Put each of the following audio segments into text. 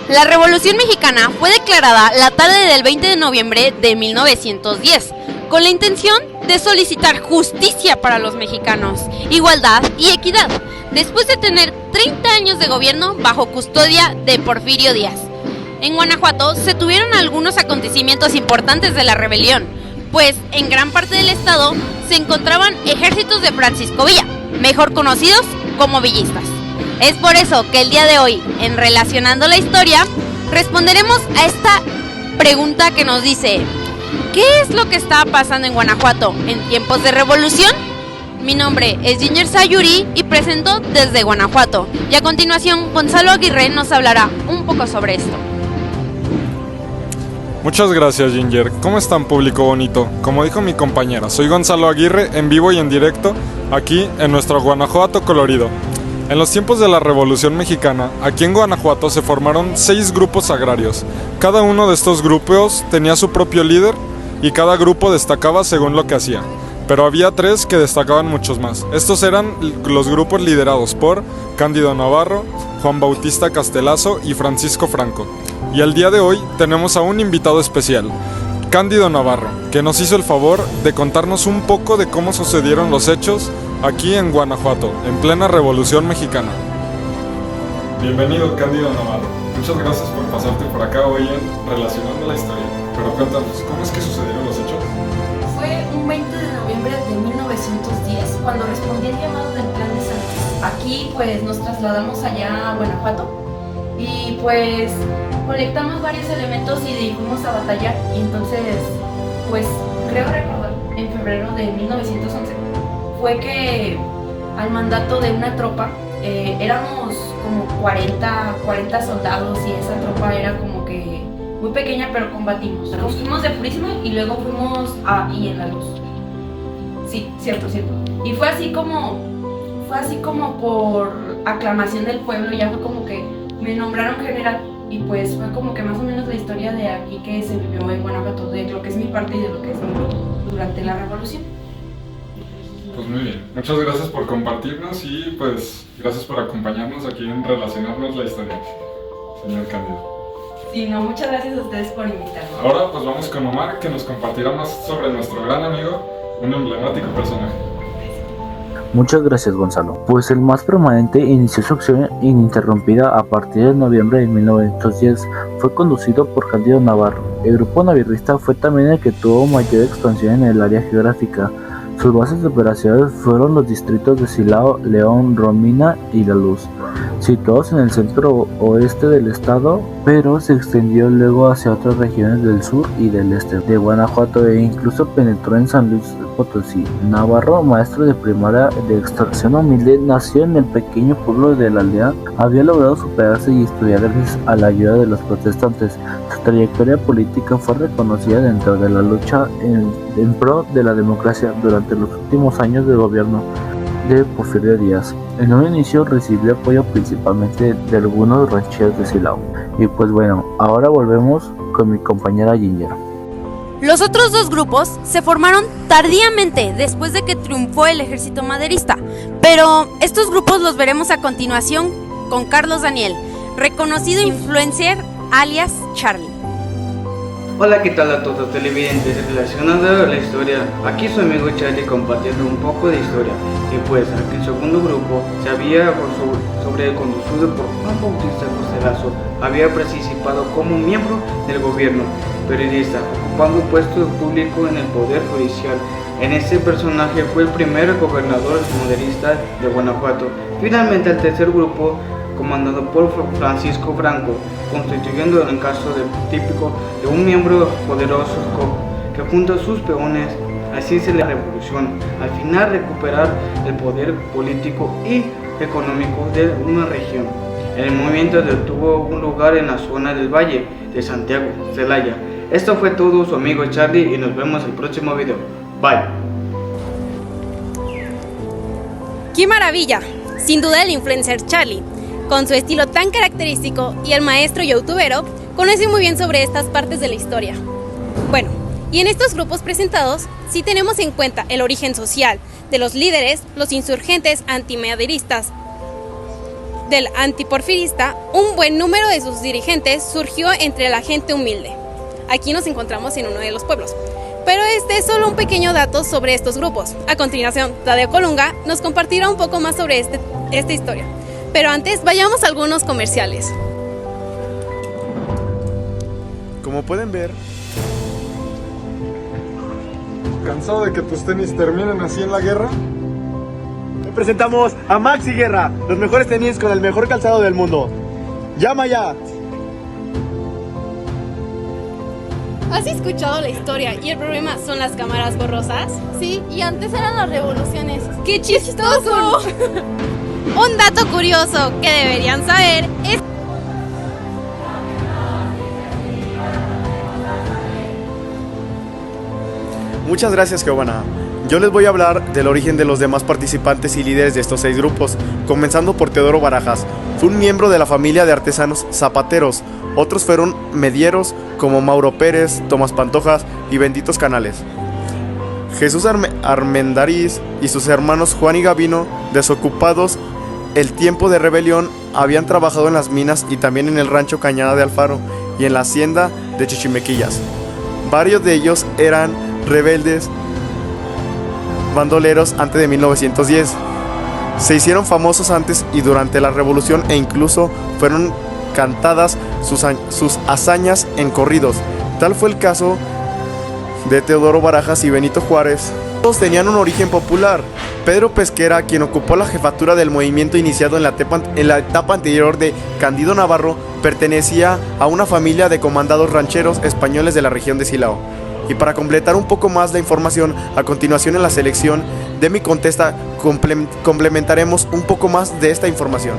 La Revolución Mexicana fue declarada la tarde del 20 de noviembre de 1910, con la intención de solicitar justicia para los mexicanos, igualdad y equidad, después de tener 30 años de gobierno bajo custodia de Porfirio Díaz. En Guanajuato se tuvieron algunos acontecimientos importantes de la rebelión, pues en gran parte del estado se encontraban ejércitos de Francisco Villa, mejor conocidos como villistas. Es por eso que el día de hoy, en Relacionando la Historia, responderemos a esta pregunta que nos dice: ¿qué es lo que estaba pasando en Guanajuato en tiempos de revolución? Mi nombre es Ginger Sayuri y presento desde Guanajuato. Y a continuación, Gonzalo Aguirre nos hablará un poco sobre esto. Muchas gracias, Ginger. ¿Cómo están, público bonito? Como dijo mi compañera, soy Gonzalo Aguirre, en vivo y en directo, aquí en nuestro Guanajuato colorido. En los tiempos de la Revolución Mexicana, aquí en Guanajuato se formaron 6 grupos agrarios. Cada uno de estos grupos tenía su propio líder y cada grupo destacaba según lo que hacía. Pero había 3 que destacaban muchos más. Estos eran los grupos liderados por Cándido Navarro, Juan Bautista Castelazo y Francisco Franco. Y el día de hoy tenemos a un invitado especial, Cándido Navarro, que nos hizo el favor de contarnos un poco de cómo sucedieron los hechos aquí en Guanajuato, en plena Revolución Mexicana. Bienvenido, Cándido Navarro. Muchas gracias por pasarte por acá hoy en Relacionando la Historia. Pero cuéntanos, ¿cómo es que sucedieron los hechos? Fue un 20 de noviembre de 1910 cuando respondí el llamado del Plan de Santos. Aquí pues nos trasladamos allá a Guanajuato y pues colectamos varios elementos y fuimos a batallar. Y entonces pues creo recordar en febrero de 1911 fue que al mandato de una tropa, éramos como 40 soldados y esa tropa era como que muy pequeña, pero combatimos. Nos fuimos de Purísima y luego fuimos a y en la Luz. Sí, cierto. Y fue así como por aclamación del pueblo, ya fue como que me nombraron general y pues fue como que más o menos la historia de aquí que se vivió en Guanajuato, de lo que es mi parte y de lo que es mi grupo durante la revolución. Pues muy bien, muchas gracias por compartirnos y pues gracias por acompañarnos aquí en Relacionarnos la Historia, señor Cándido. Sí, no, muchas gracias a ustedes por invitarnos. Ahora pues vamos con Omar, que nos compartirá más sobre nuestro gran amigo, un emblemático personaje. Muchas gracias, Gonzalo. Pues el más permanente inició su acción ininterrumpida a partir de noviembre de 1910. Fue conducido por Cándido Navarro. El grupo navarrista fue también el que tuvo mayor expansión en el área geográfica. Sus bases de operaciones fueron los distritos de Silao, León, Romina y La Luz, situados en el centro oeste del estado, pero se extendió luego hacia otras regiones del sur y del este de Guanajuato e incluso penetró en San Luis Potosí. Navarro, maestro de primaria de extracción humilde, nació en el pequeño pueblo de La Aldea. Había logrado superarse y estudiar gracias a la ayuda de los protestantes. Su trayectoria política fue reconocida dentro de la lucha en pro de la democracia durante los últimos años de gobierno de Porfirio Díaz. En un inicio recibió apoyo principalmente de algunos rancheros de Silao. Y pues bueno, ahora volvemos con mi compañera Ginger. Los otros 2 grupos se formaron tardíamente después de que triunfó el ejército maderista, pero estos grupos los veremos a continuación con Carlos Daniel, reconocido influencer alias Charlie. Hola, ¿qué tal a todos televidentes? Relacionando la historia, aquí su amigo Charlie compartiendo un poco de historia. Y pues, aquí el segundo grupo se había conducido por Juan Bautista Castelazo, había participado como miembro del gobierno periodista, ocupando un puesto público en el poder judicial. En este personaje fue el primer gobernador maderista de Guanajuato. Finalmente, el tercer grupo, comandado por Francisco Franco, constituyendo el caso típico de un miembro poderoso que junto a sus peones así se la revolución, al final recuperar el poder político y económico de una región. El movimiento tuvo un lugar en la zona del Valle de Santiago, Celaya. Esto fue todo, su amigo Charlie, y nos vemos en el próximo video. Bye. ¡Qué maravilla! Sin duda el influencer Charlie, con su estilo tan característico, y el maestro youtubero conoce muy bien sobre estas partes de la historia. Bueno, y en estos grupos presentados, si tenemos en cuenta el origen social de los líderes, los insurgentes antimaderistas, del antiporfirista, un buen número de sus dirigentes surgió entre la gente humilde. Aquí nos encontramos en uno de los pueblos. Pero este es solo un pequeño dato sobre estos grupos. A continuación, Tadeo Colunga nos compartirá un poco más sobre esta historia. Pero antes, vayamos a algunos comerciales. Como pueden ver, ¿cansado de que tus tenis terminen así en la guerra? Presentamos a Maxi Guerra, los mejores tenis con el mejor calzado del mundo. ¡Llama ya! ¿Has escuchado la historia y el problema son las cámaras borrosas? Sí, y antes eran las revoluciones. ¡Qué chistoso! Un dato curioso que deberían saber es... Muchas gracias, Giovanna. Yo les voy a hablar del origen de los demás participantes y líderes de estos 6 grupos, comenzando por Teodoro Barajas. Fue un miembro de la familia de artesanos zapateros. Otros fueron medieros como Mauro Pérez, Tomás Pantojas y Benditos Canales. Jesús Armendariz y sus hermanos Juan y Gavino, desocupados el tiempo de rebelión, habían trabajado en las minas y también en el rancho Cañada de Alfaro y en la hacienda de Chichimequillas. Varios de ellos eran rebeldes bandoleros antes de 1910. Se hicieron famosos antes y durante la revolución e incluso fueron cantadas sus hazañas en corridos. Tal fue el caso de Teodoro Barajas y Benito Juárez. Todos tenían un origen popular. Pedro Pesquera, quien ocupó la jefatura del movimiento iniciado en la etapa anterior de Candido Navarro, pertenecía a una familia de comandados rancheros españoles de la región de Silao. Y para completar un poco más la información, a continuación en la selección de mi contesta complementaremos un poco más de esta información.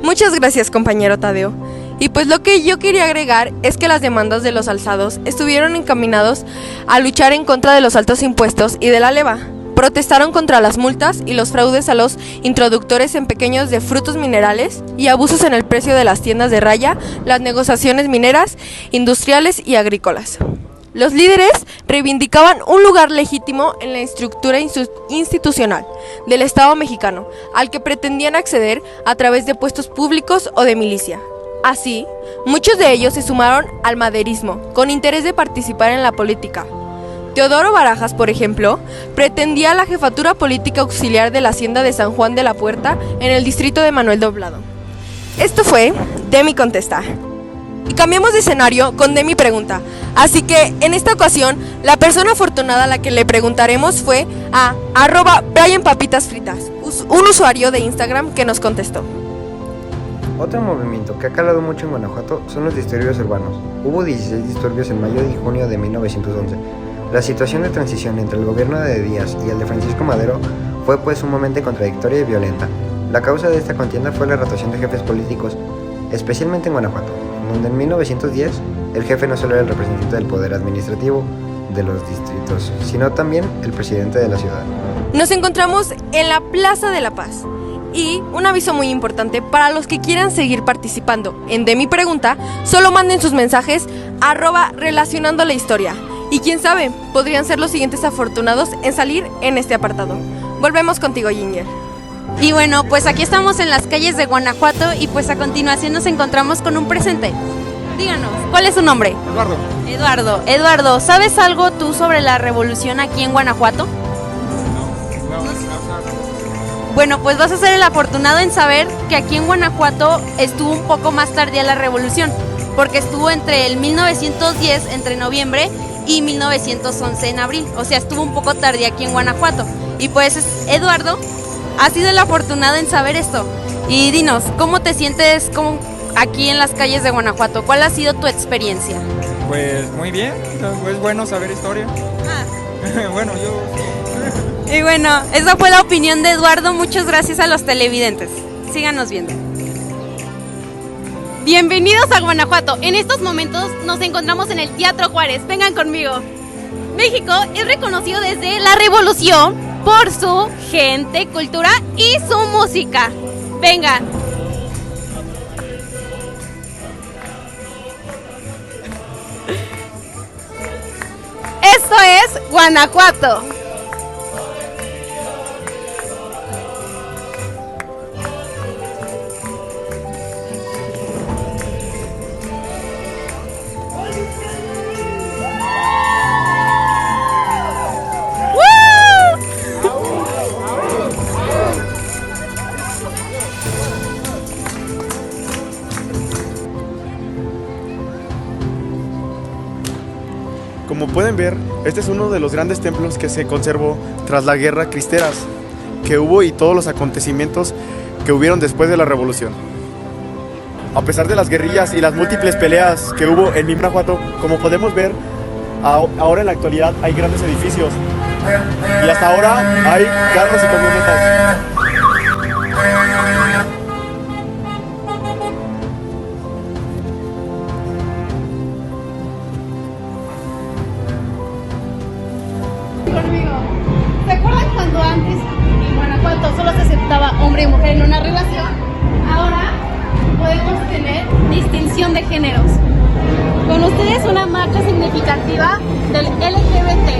Muchas gracias, compañero Tadeo. Y pues lo que yo quería agregar es que las demandas de los alzados estuvieron encaminados a luchar en contra de los altos impuestos y de la leva. Protestaron contra las multas y los fraudes a los introductores en pequeños de frutos minerales y abusos en el precio de las tiendas de raya, las negociaciones mineras, industriales y agrícolas. Los líderes reivindicaban un lugar legítimo en la estructura institucional del Estado mexicano, al que pretendían acceder a través de puestos públicos o de milicia. Así, muchos de ellos se sumaron al maderismo, con interés de participar en la política. Teodoro Barajas, por ejemplo, pretendía la jefatura política auxiliar de la hacienda de San Juan de la Puerta en el distrito de Manuel Doblado. Esto fue Demi Contesta. Y cambiamos de escenario con Demi Pregunta. Así que en esta ocasión, la persona afortunada a la que le preguntaremos fue a @BrianPapitasFritas, un usuario de Instagram que nos contestó. Otro movimiento que ha calado mucho en Guanajuato son los disturbios urbanos. Hubo 16 disturbios en mayo y junio de 1911. La situación de transición entre el gobierno de Díaz y el de Francisco Madero fue pues sumamente contradictoria y violenta. La causa de esta contienda fue la rotación de jefes políticos, especialmente en Guanajuato, donde en 1910 el jefe no solo era el representante del poder administrativo de los distritos, sino también el presidente de la ciudad. Nos encontramos en la Plaza de la Paz. Y un aviso muy importante para los que quieran seguir participando en De Mi Pregunta, solo manden sus mensajes @relacionando la historia. Y quién sabe, podrían ser los siguientes afortunados en salir en este apartado. Volvemos contigo, Ginger. Y bueno, pues aquí estamos en las calles de Guanajuato y pues a continuación nos encontramos con un presente. Díganos, ¿cuál es su nombre? Eduardo, ¿sabes algo tú sobre la revolución aquí en Guanajuato? Bueno, pues vas a ser el afortunado en saber que aquí en Guanajuato estuvo un poco más tardía la revolución, porque estuvo entre el 1910, entre noviembre, y 1911 en abril, o sea, estuvo un poco tardía aquí en Guanajuato. Y pues, Eduardo, has sido el afortunado en saber esto. Y dinos, ¿cómo te sientes aquí en las calles de Guanajuato? ¿Cuál ha sido tu experiencia? Pues muy bien, es bueno saber historia. Bueno, yo... Y bueno, esa fue la opinión de Eduardo. Muchas gracias a los televidentes. Síganos viendo. Bienvenidos a Guanajuato. En estos momentos nos encontramos en el Teatro Juárez. Vengan conmigo. México es reconocido desde la Revolución por su gente, cultura y su música. Vengan. Esto es Guanajuato. pueden ver, este es uno de los grandes templos que se conservó tras la guerra cristeras que hubo y todos los acontecimientos que hubieron después de la revolución. A pesar de las guerrillas y las múltiples peleas que hubo en Guanajuato, como podemos ver, ahora en la actualidad hay grandes edificios y hasta ahora hay carros y camionetas. ¿Se acuerdan cuando antes en Guanajuato solo se aceptaba hombre y mujer en una relación? Ahora podemos tener distinción de géneros. Con ustedes una marcha significativa del LGBT.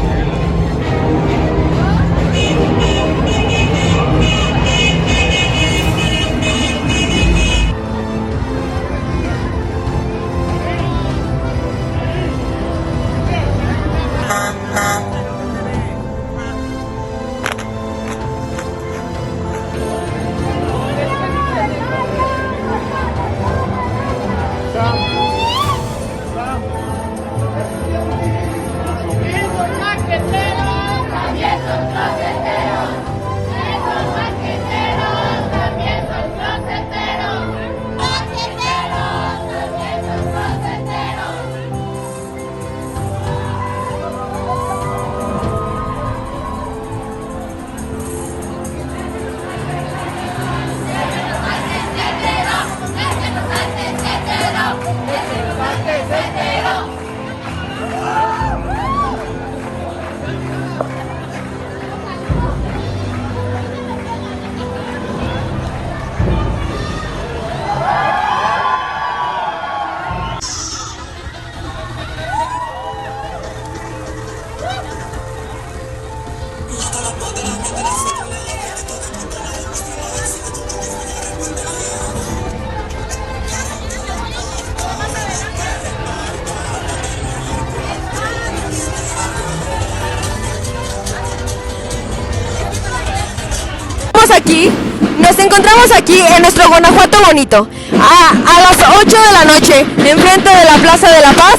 Nos encontramos aquí en nuestro Guanajuato bonito. A las 8 de la noche, enfrente de la Plaza de la Paz,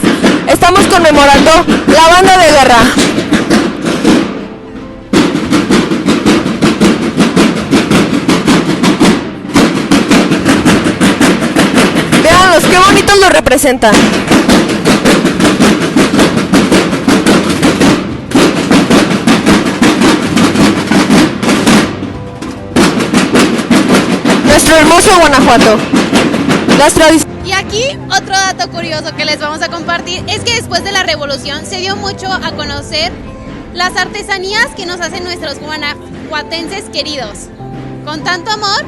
estamos conmemorando la banda de guerra. Veanlos, qué bonitos lo representan. Nuestro hermoso Guanajuato. Y aquí otro dato curioso que les vamos a compartir es que después de la revolución se dio mucho a conocer las artesanías que nos hacen nuestros guanajuatenses queridos. Con tanto amor.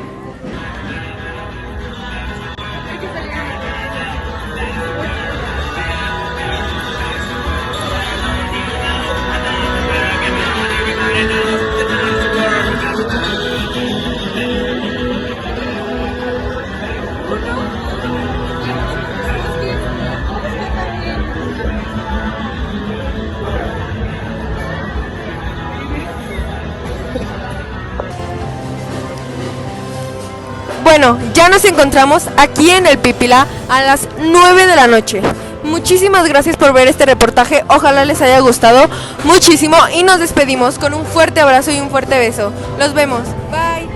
Bueno, ya nos encontramos aquí en el Pípila a las 9 de la noche. Muchísimas gracias por ver este reportaje, ojalá les haya gustado muchísimo y nos despedimos con un fuerte abrazo y un fuerte beso. Los vemos, bye.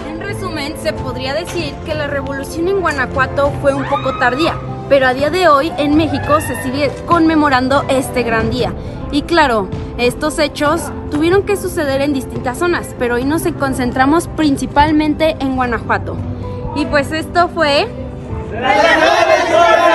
En resumen, se podría decir que la revolución en Guanajuato fue un poco tardía, pero a día de hoy en México se sigue conmemorando este gran día. Y claro, estos hechos tuvieron que suceder en distintas zonas, pero hoy nos concentramos principalmente en Guanajuato. Y pues esto fue... ¡La